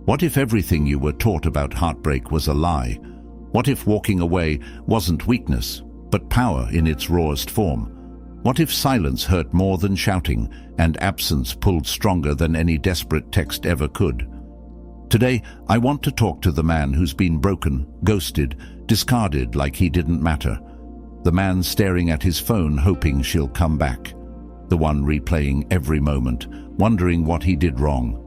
What if everything you were taught about heartbreak was a lie? What if walking away wasn't weakness, but power in its rawest form? What if silence hurt more than shouting, and absence pulled stronger than any desperate text ever could? Today, I want to talk to the man who's been broken, ghosted, discarded like he didn't matter. The man staring at his phone hoping she'll come back. The one replaying every moment, wondering what he did wrong.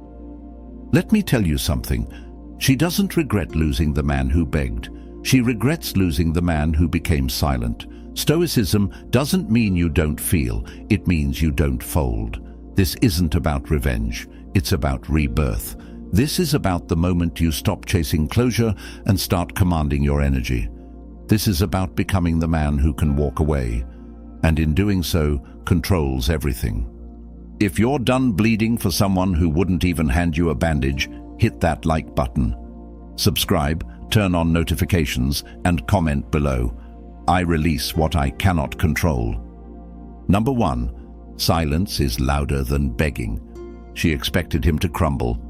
Let me tell you something. She doesn't regret losing the man who begged. She regrets losing the man who became silent. Stoicism doesn't mean you don't feel, it means you don't fold. This isn't about revenge, it's about rebirth. This is about the moment you stop chasing closure and start commanding your energy. This is about becoming the man who can walk away, and in doing so, controls everything. If you're done bleeding for someone who wouldn't even hand you a bandage, hit that like button. Subscribe, turn on notifications, and comment below. I release what I cannot control. Number 1. Silence is louder than begging. She expected him to crumble.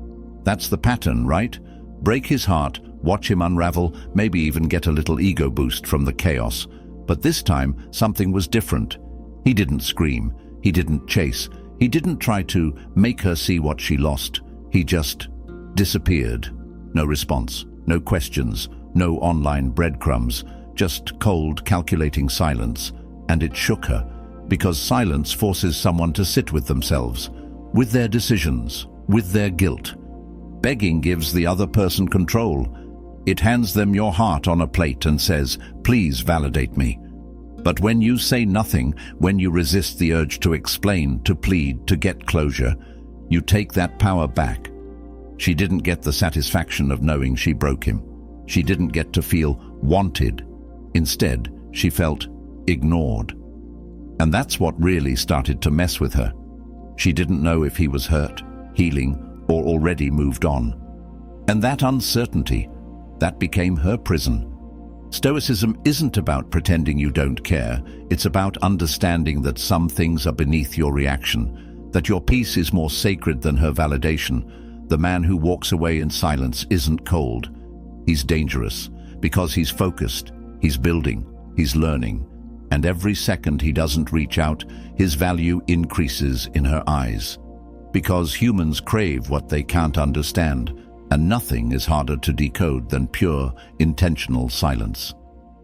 That's the pattern, right? Break his heart, watch him unravel, maybe even get a little ego boost from the chaos. But this time, something was different. He didn't scream. He didn't chase. He didn't try to make her see what she lost. He just disappeared. No response, no questions, no online breadcrumbs, just cold, calculating silence. And it shook her, because silence forces someone to sit with themselves, with their decisions, with their guilt. Begging gives the other person control. It hands them your heart on a plate and says, "Please validate me." But when you say nothing, when you resist the urge to explain, to plead, to get closure, you take that power back. She didn't get the satisfaction of knowing she broke him. She didn't get to feel wanted. Instead, she felt ignored. And that's what really started to mess with her. She didn't know if he was hurt, healing, or already moved on. And that uncertainty, that became her prison. Stoicism isn't about pretending you don't care. It's about understanding that some things are beneath your reaction, that your peace is more sacred than her validation. The man who walks away in silence isn't cold. He's dangerous because he's focused, he's building, he's learning. And every second he doesn't reach out, his value increases in her eyes. Because humans crave what they can't understand, and nothing is harder to decode than pure, intentional silence.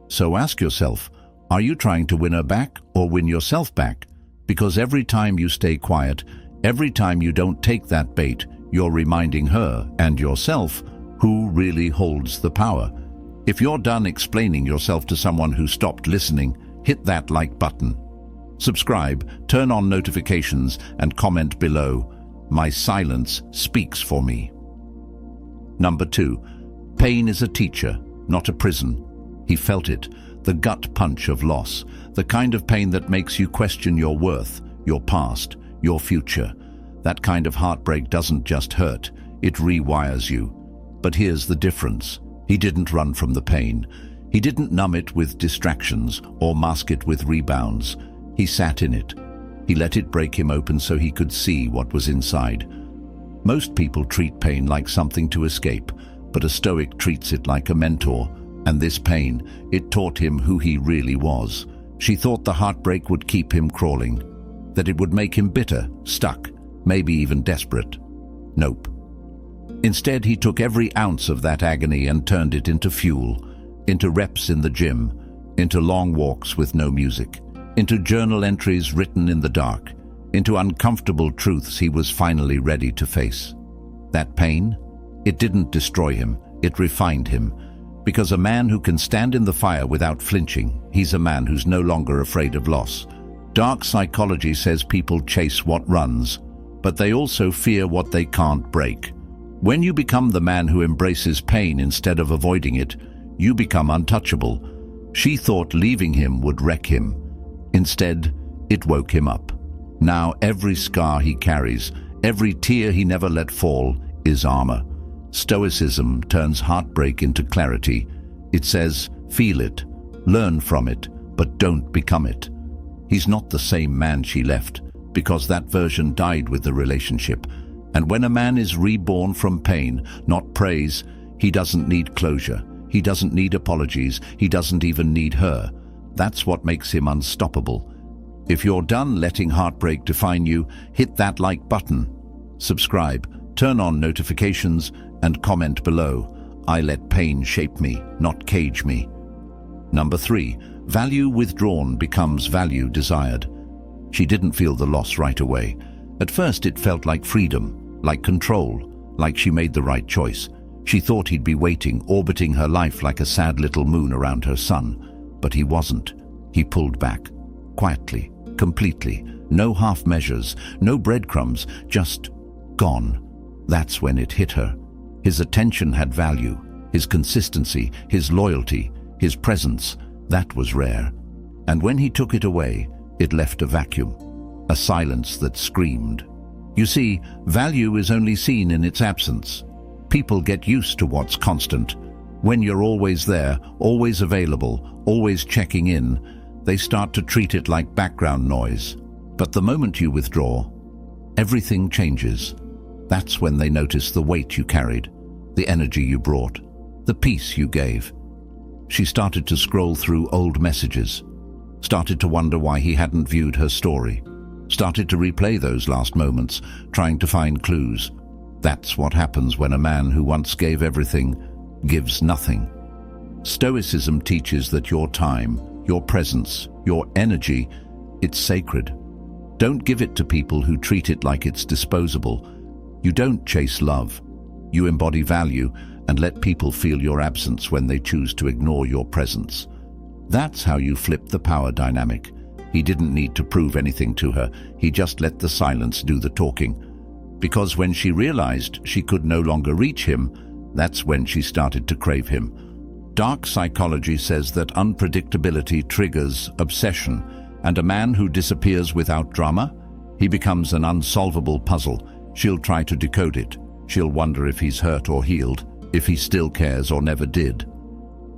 So ask yourself, are you trying to win her back or win yourself back? Because every time you stay quiet, every time you don't take that bait, you're reminding her and yourself who really holds the power. If you're done explaining yourself to someone who stopped listening, hit that like button. Subscribe, turn on notifications, and comment below. My silence speaks for me. Number 2. Pain is a teacher, not a prison. He felt it, the gut punch of loss, the kind of pain that makes you question your worth, your past, your future. That kind of heartbreak doesn't just hurt, it rewires you. But here's the difference. He didn't run from the pain. He didn't numb it with distractions or mask it with rebounds. He sat in it. He let it break him open so he could see what was inside. Most people treat pain like something to escape, but a Stoic treats it like a mentor. And this pain, it taught him who he really was. She thought the heartbreak would keep him crawling, that it would make him bitter, stuck, maybe even desperate. Nope. Instead, he took every ounce of that agony and turned it into fuel, into reps in the gym, into long walks with no music, into journal entries written in the dark, into uncomfortable truths he was finally ready to face. That pain, it didn't destroy him, it refined him. Because a man who can stand in the fire without flinching, he's a man who's no longer afraid of loss. Dark psychology says people chase what runs, but they also fear what they can't break. When you become the man who embraces pain instead of avoiding it, you become untouchable. She thought leaving him would wreck him. Instead, it woke him up. Now every scar he carries, every tear he never let fall, is armor. Stoicism turns heartbreak into clarity. It says, feel it, learn from it, but don't become it. He's not the same man she left, because that version died with the relationship. And when a man is reborn from pain, not praise, he doesn't need closure. He doesn't need apologies. He doesn't even need her. That's what makes him unstoppable. If you're done letting heartbreak define you, hit that like button, subscribe, turn on notifications, and comment below. I let pain shape me, not cage me. Number 3, value withdrawn becomes value desired. She didn't feel the loss right away. At first it felt like freedom, like control, like she made the right choice. She thought he'd be waiting, orbiting her life like a sad little moon around her sun. But he wasn't. He pulled back, quietly, completely. No half measures, no breadcrumbs, just gone. That's when it hit her. His attention had value, his consistency, his loyalty, his presence. That was rare. And when he took it away, it left a vacuum, a silence that screamed. You see, value is only seen in its absence. People get used to what's constant. When you're always there, always available, always checking in, they start to treat it like background noise. But the moment you withdraw, everything changes. That's when they notice the weight you carried, the energy you brought, the peace you gave. She started to scroll through old messages, started to wonder why he hadn't viewed her story, started to replay those last moments, trying to find clues. That's what happens when a man who once gave everything gives nothing. Stoicism teaches that your time, your presence, your energy, it's sacred. Don't give it to people who treat it like it's disposable. You don't chase love. You embody value and let people feel your absence when they choose to ignore your presence. That's how you flip the power dynamic. He didn't need to prove anything to her. He just let the silence do the talking. Because when she realized she could no longer reach him, that's when she started to crave him. Dark psychology says that unpredictability triggers obsession, and a man who disappears without drama, he becomes an unsolvable puzzle. She'll try to decode it. She'll wonder if he's hurt or healed, if he still cares or never did.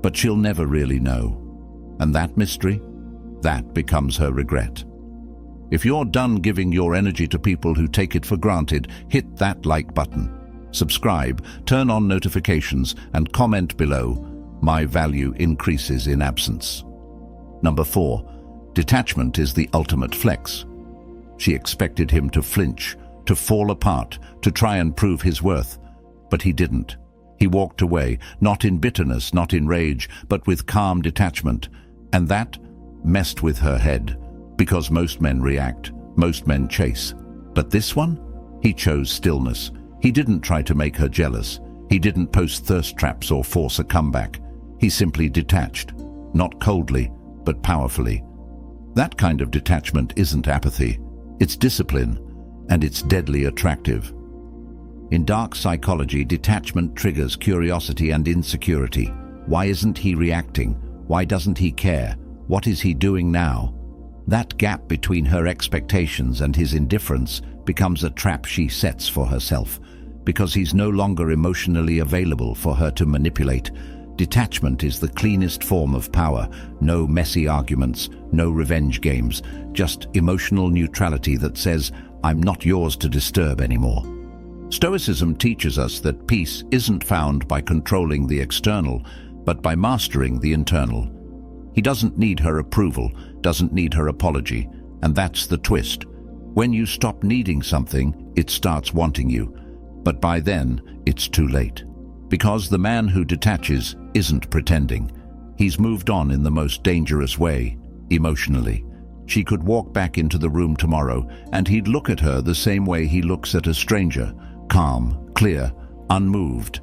But she'll never really know. And that mystery, that becomes her regret. If you're done giving your energy to people who take it for granted, hit that like button. Subscribe, turn on notifications, and comment below. My value increases in absence. Number 4, detachment is the ultimate flex. She expected him to flinch, to fall apart, to try and prove his worth. But he didn't. He walked away, not in bitterness, not in rage, but with calm detachment. And that messed with her head. Because most men react, most men chase. But this one? He chose stillness. He didn't try to make her jealous. He didn't post thirst traps or force a comeback. He simply detached, not coldly, but powerfully. That kind of detachment isn't apathy. It's discipline, and it's deadly attractive. In dark psychology, detachment triggers curiosity and insecurity. Why isn't he reacting? Why doesn't he care? What is he doing now? That gap between her expectations and his indifference becomes a trap she sets for herself, because he's no longer emotionally available for her to manipulate. Detachment is the cleanest form of power. No messy arguments, no revenge games, just emotional neutrality that says, I'm not yours to disturb anymore. Stoicism teaches us that peace isn't found by controlling the external, but by mastering the internal. He doesn't need her approval, doesn't need her apology, and that's the twist. When you stop needing something, it starts wanting you. But by then, it's too late. Because the man who detaches isn't pretending. He's moved on in the most dangerous way, emotionally. She could walk back into the room tomorrow, and he'd look at her the same way he looks at a stranger, calm, clear, unmoved.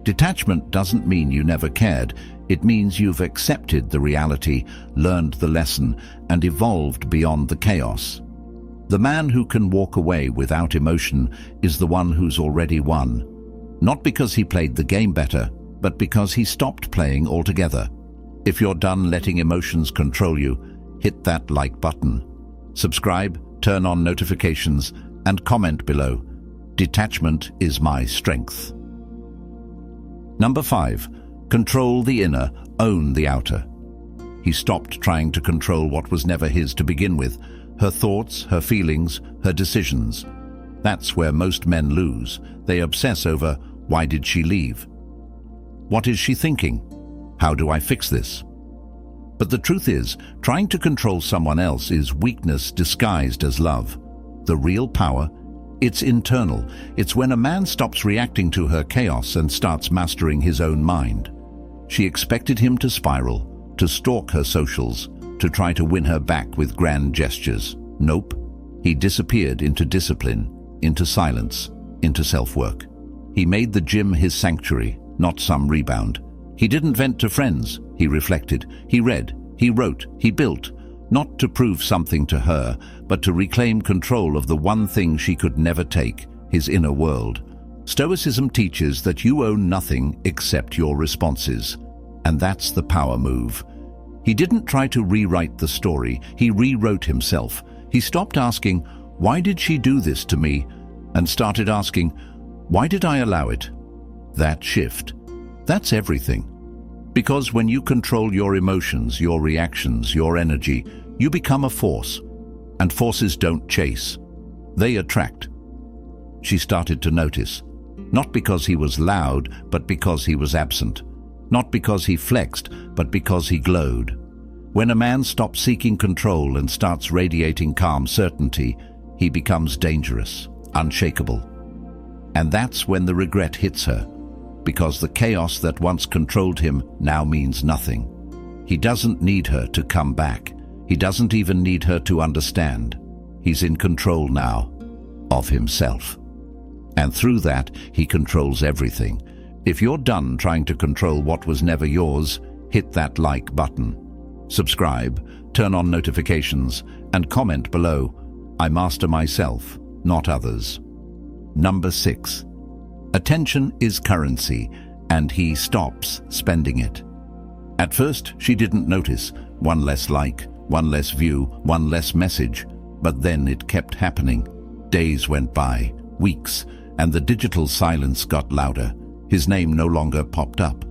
Detachment doesn't mean you never cared. It means you've accepted the reality, learned the lesson, and evolved beyond the chaos. The man who can walk away without emotion is the one who's already won. Not because he played the game better, but because he stopped playing altogether. If you're done letting emotions control you, hit that like button. Subscribe, turn on notifications, and comment below. Detachment is my strength. Number 5. Control the inner, own the outer. He stopped trying to control what was never his to begin with, her thoughts, her feelings, her decisions. That's where most men lose. They obsess over, why did she leave? What is she thinking? How do I fix this? But the truth is, trying to control someone else is weakness disguised as love. The real power, it's internal. It's when a man stops reacting to her chaos and starts mastering his own mind. She expected him to spiral, to stalk her socials, to try to win her back with grand gestures. Nope. He disappeared into discipline, into silence, into self-work. He made the gym his sanctuary, not some rebound. He didn't vent to friends. He reflected. He read. He wrote. He built. Not to prove something to her, but to reclaim control of the one thing she could never take, his inner world. Stoicism teaches that you own nothing except your responses. And that's the power move. He didn't try to rewrite the story. He rewrote himself. He stopped asking, why did she do this to me? And started asking, why did I allow it? That shift. That's everything. Because when you control your emotions, your reactions, your energy, you become a force. And forces don't chase. They attract. She started to notice. Not because he was loud, but because he was absent. Not because he flexed, but because he glowed. When a man stops seeking control and starts radiating calm certainty, he becomes dangerous, unshakable. And that's when the regret hits her, because the chaos that once controlled him now means nothing. He doesn't need her to come back. He doesn't even need her to understand. He's in control now of himself. And through that, he controls everything. If you're done trying to control what was never yours, hit that like button. Subscribe, turn on notifications, and comment below, I master myself, not others. Number 6. Attention is currency, and he stops spending it. At first, she didn't notice. One less like, one less view, one less message. But then it kept happening. Days went by, weeks, and the digital silence got louder. His name no longer popped up.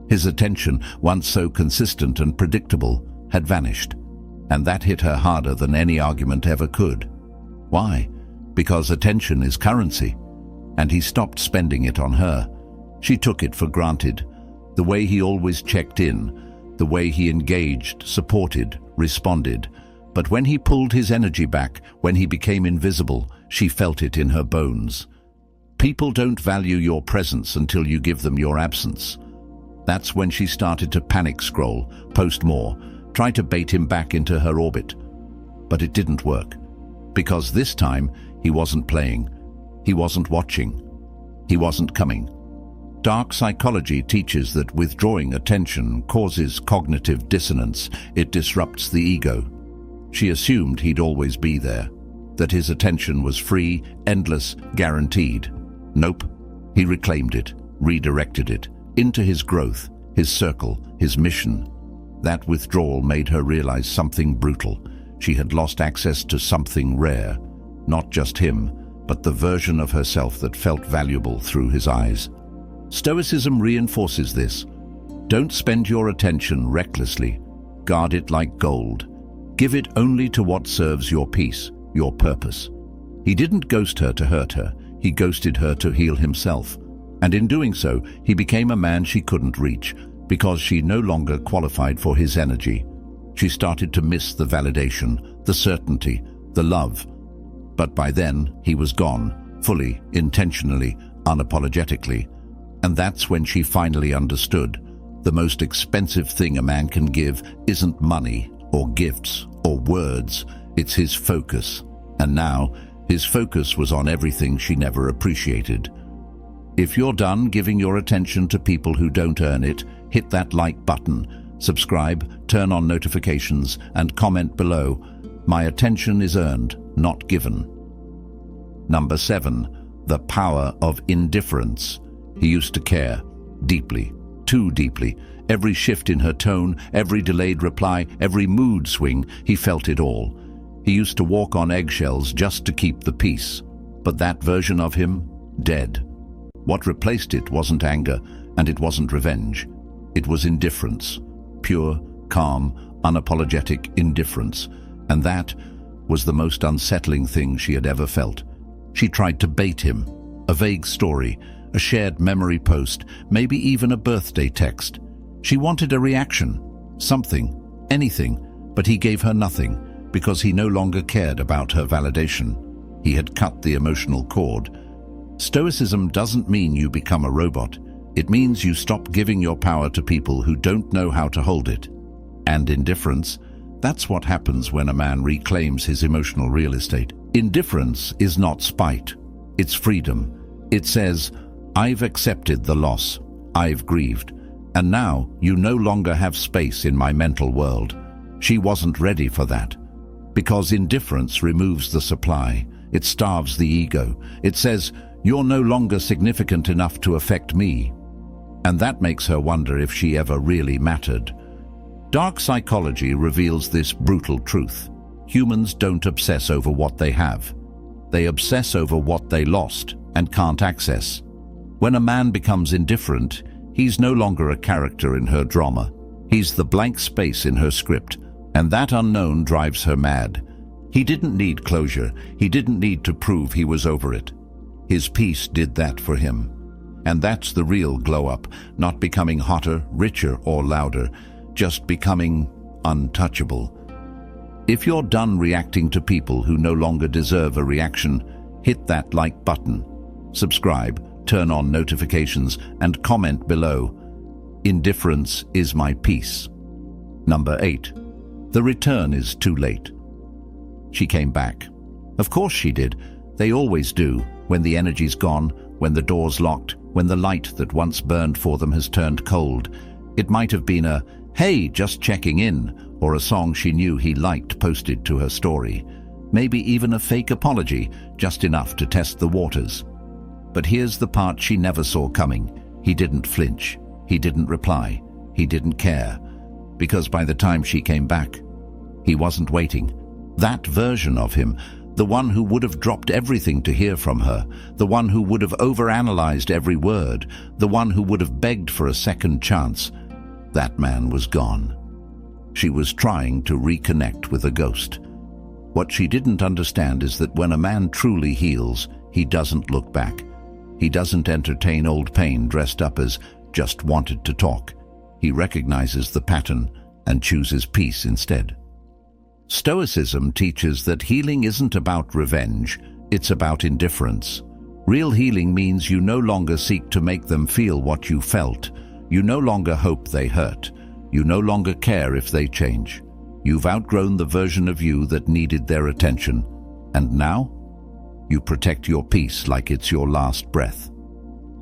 His attention, once so consistent and predictable, had vanished. And that hit her harder than any argument ever could. Why? Because attention is currency. And he stopped spending it on her. She took it for granted. The way he always checked in, the way he engaged, supported, responded. But when he pulled his energy back, when he became invisible, she felt it in her bones. People don't value your presence until you give them your absence. That's when she started to panic scroll, post more, try to bait him back into her orbit. But it didn't work. Because this time, he wasn't playing. He wasn't watching. He wasn't coming. Dark psychology teaches that withdrawing attention causes cognitive dissonance. It disrupts the ego. She assumed he'd always be there, that his attention was free, endless, guaranteed. Nope. He reclaimed it, redirected it, into his growth, his circle, his mission. That withdrawal made her realize something brutal. She had lost access to something rare. Not just him, but the version of herself that felt valuable through his eyes. Stoicism reinforces this. Don't spend your attention recklessly. Guard it like gold. Give it only to what serves your peace, your purpose. He didn't ghost her to hurt her. He ghosted her to heal himself. And in doing so, he became a man she couldn't reach, because she no longer qualified for his energy. She started to miss the validation, the certainty, the love. But by then, he was gone, fully, intentionally, unapologetically. And that's when she finally understood. The most expensive thing a man can give isn't money, or gifts, or words. It's his focus. And now, his focus was on everything she never appreciated. If you're done giving your attention to people who don't earn it, hit that like button, subscribe, turn on notifications, and comment below. My attention is earned, not given. Number 7. The power of indifference. He used to care, deeply, too deeply. Every shift in her tone, every delayed reply, every mood swing, he felt it all. He used to walk on eggshells just to keep the peace. But that version of him, dead. What replaced it wasn't anger, and it wasn't revenge. It was indifference. Pure, calm, unapologetic indifference. And that was the most unsettling thing she had ever felt. She tried to bait him. A vague story, a shared memory post, maybe even a birthday text. She wanted a reaction, something, anything, but he gave her nothing because he no longer cared about her validation. He had cut the emotional cord. Stoicism doesn't mean you become a robot. It means you stop giving your power to people who don't know how to hold it. And indifference, that's what happens when a man reclaims his emotional real estate. Indifference is not spite. It's freedom. It says, I've accepted the loss. I've grieved. And now you no longer have space in my mental world. She wasn't ready for that. Because indifference removes the supply. It starves the ego. It says, you're no longer significant enough to affect me. And that makes her wonder if she ever really mattered. Dark psychology reveals this brutal truth. Humans don't obsess over what they have. They obsess over what they lost and can't access. When a man becomes indifferent, he's no longer a character in her drama. He's the blank space in her script, and that unknown drives her mad. He didn't need closure. He didn't need to prove he was over it. His peace did that for him. And that's the real glow-up, not becoming hotter, richer, or louder, just becoming untouchable. If you're done reacting to people who no longer deserve a reaction, hit that like button, subscribe, turn on notifications, and comment below. Indifference is my peace. Number 8. The return is too late. She came back. Of course she did. They always do, when the energy's gone, when the door's locked, when the light that once burned for them has turned cold. It might have been a, hey, just checking in, or a song she knew he liked posted to her story. Maybe even a fake apology, just enough to test the waters. But here's the part she never saw coming. He didn't flinch. He didn't reply. He didn't care. Because by the time she came back, he wasn't waiting. That version of him, the one who would have dropped everything to hear from her, the one who would have overanalyzed every word, the one who would have begged for a second chance, that man was gone. She was trying to reconnect with a ghost. What she didn't understand is that when a man truly heals, he doesn't look back. He doesn't entertain old pain dressed up as just wanted to talk. He recognizes the pattern and chooses peace instead. Stoicism teaches that healing isn't about revenge, it's about indifference. Real healing means you no longer seek to make them feel what you felt. You no longer hope they hurt. You no longer care if they change. You've outgrown the version of you that needed their attention. And now, you protect your peace like it's your last breath.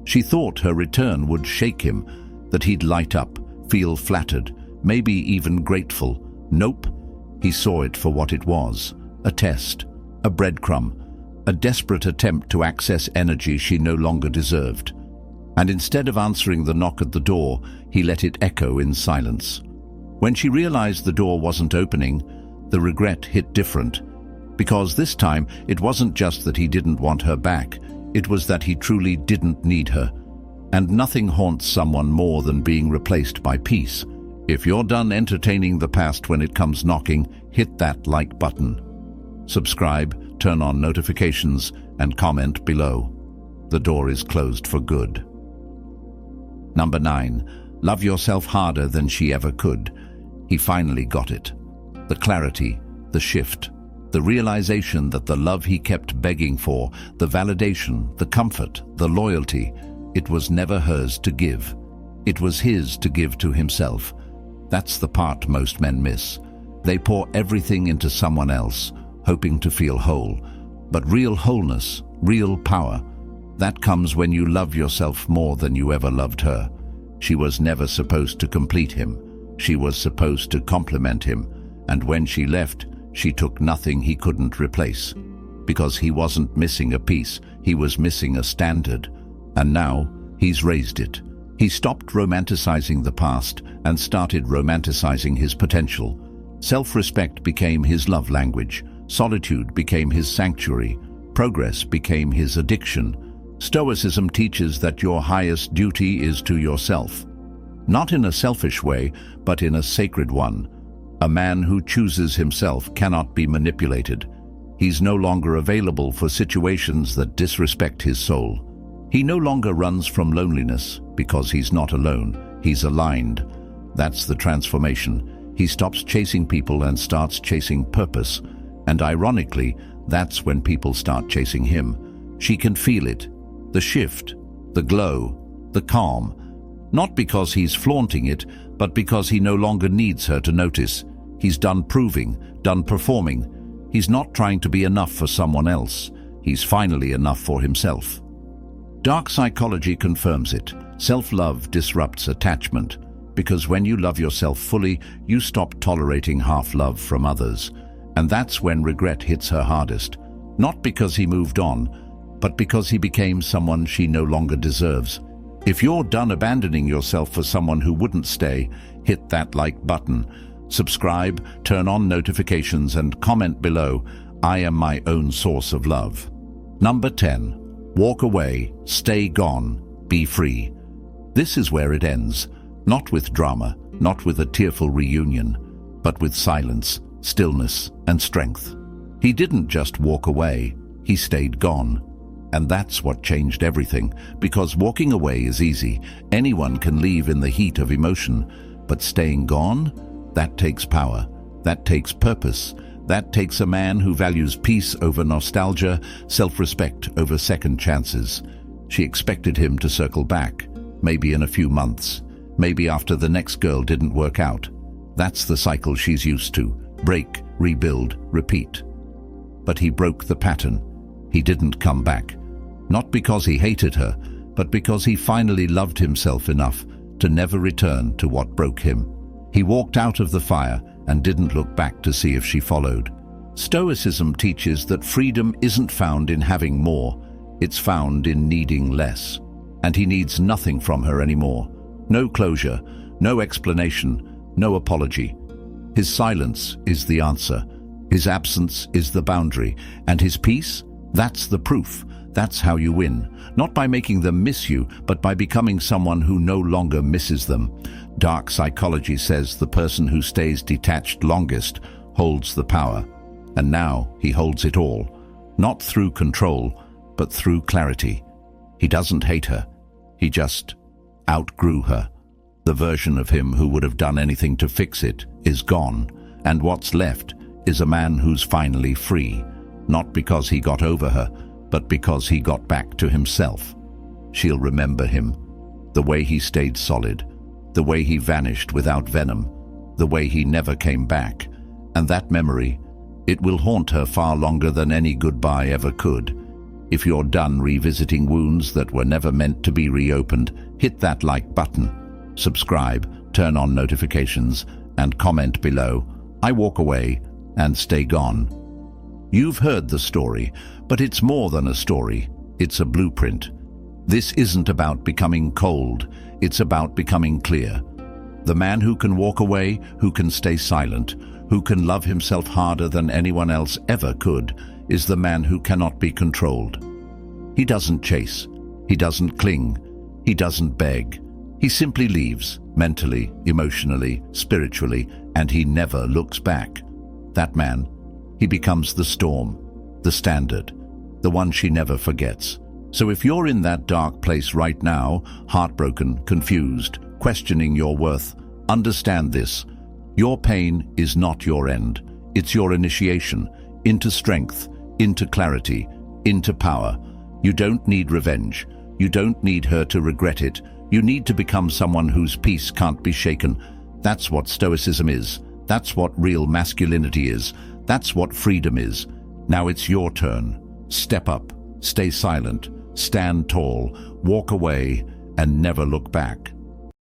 She thought her return would shake him, that he'd light up, feel flattered, maybe even grateful. Nope. He saw it for what it was, a test, a breadcrumb, a desperate attempt to access energy she no longer deserved. And instead of answering the knock at the door, he let it echo in silence. When she realized the door wasn't opening, the regret hit different. Because this time, it wasn't just that he didn't want her back, it was that he truly didn't need her. And nothing haunts someone more than being replaced by peace. If you're done entertaining the past when it comes knocking, hit that like button. Subscribe, turn on notifications, and comment below. The door is closed for good. Number 9. Love yourself harder than she ever could. He finally got it. The clarity, the shift, the realization that the love he kept begging for, the validation, the comfort, the loyalty, it was never hers to give. It was his to give to himself. That's the part most men miss. They pour everything into someone else, hoping to feel whole. But real wholeness, real power, that comes when you love yourself more than you ever loved her. She was never supposed to complete him. She was supposed to complement him. And when she left, she took nothing he couldn't replace. Because he wasn't missing a piece, he was missing a standard. And now, he's raised it. He stopped romanticizing the past and started romanticizing his potential. Self-respect became his love language. Solitude became his sanctuary. Progress became his addiction. Stoicism teaches that your highest duty is to yourself. Not in a selfish way, but in a sacred one. A man who chooses himself cannot be manipulated. He's no longer available for situations that disrespect his soul. He no longer runs from loneliness because he's not alone. He's aligned. That's the transformation. He stops chasing people and starts chasing purpose. And ironically, that's when people start chasing him. She can feel it. The shift, the glow, the calm. Not because he's flaunting it, but because he no longer needs her to notice. He's done proving, done performing. He's not trying to be enough for someone else. He's finally enough for himself. Dark psychology confirms it. Self-love disrupts attachment, because when you love yourself fully, you stop tolerating half-love from others. And that's when regret hits her hardest. Not because he moved on, but because he became someone she no longer deserves. If you're done abandoning yourself for someone who wouldn't stay, hit that like button. Subscribe, turn on notifications, and comment below. I am my own source of love. Number 10. Walk away, stay gone, be free. This is where it ends. Not with drama, not with a tearful reunion, but with silence, stillness, and strength. He didn't just walk away, he stayed gone. And that's what changed everything, because walking away is easy. Anyone can leave in the heat of emotion, but staying gone? That takes power, that takes purpose, that takes a man who values peace over nostalgia, self-respect over second chances. She expected him to circle back, maybe in a few months, maybe after the next girl didn't work out. That's the cycle she's used to: break, rebuild, repeat. But he broke the pattern. He didn't come back. Not because he hated her, but because he finally loved himself enough to never return to what broke him. He walked out of the fire and didn't look back to see if she followed. Stoicism teaches that freedom isn't found in having more, it's found in needing less. And he needs nothing from her anymore. No closure, no explanation, no apology. His silence is the answer. His absence is the boundary. And his peace? That's the proof. That's how you win. Not by making them miss you, but by becoming someone who no longer misses them. Dark psychology says the person who stays detached longest holds the power. And now he holds it all. Not through control, but through clarity. He doesn't hate her. He just outgrew her. The version of him who would have done anything to fix it is gone. And what's left is a man who's finally free. Not because he got over her, but because he got back to himself. She'll remember him. The way he stayed solid. The way he vanished without venom. The way he never came back. And that memory, it will haunt her far longer than any goodbye ever could. If you're done revisiting wounds that were never meant to be reopened, hit that like button. Subscribe, turn on notifications, and comment below. I walk away and stay gone. You've heard the story, but it's more than a story. It's a blueprint. This isn't about becoming cold. It's about becoming clear. The man who can walk away, who can stay silent, who can love himself harder than anyone else ever could, is the man who cannot be controlled. He doesn't chase. He doesn't cling. He doesn't beg. He simply leaves, mentally, emotionally, spiritually, and he never looks back. That man, he becomes the storm, the standard, the one she never forgets. So if you're in that dark place right now, heartbroken, confused, questioning your worth, understand this. Your pain is not your end. It's your initiation into strength, into clarity, into power. You don't need revenge. You don't need her to regret it. You need to become someone whose peace can't be shaken. That's what Stoicism is. That's what real masculinity is. That's what freedom is. Now it's your turn. Step up, stay silent, stand tall, walk away, and never look back.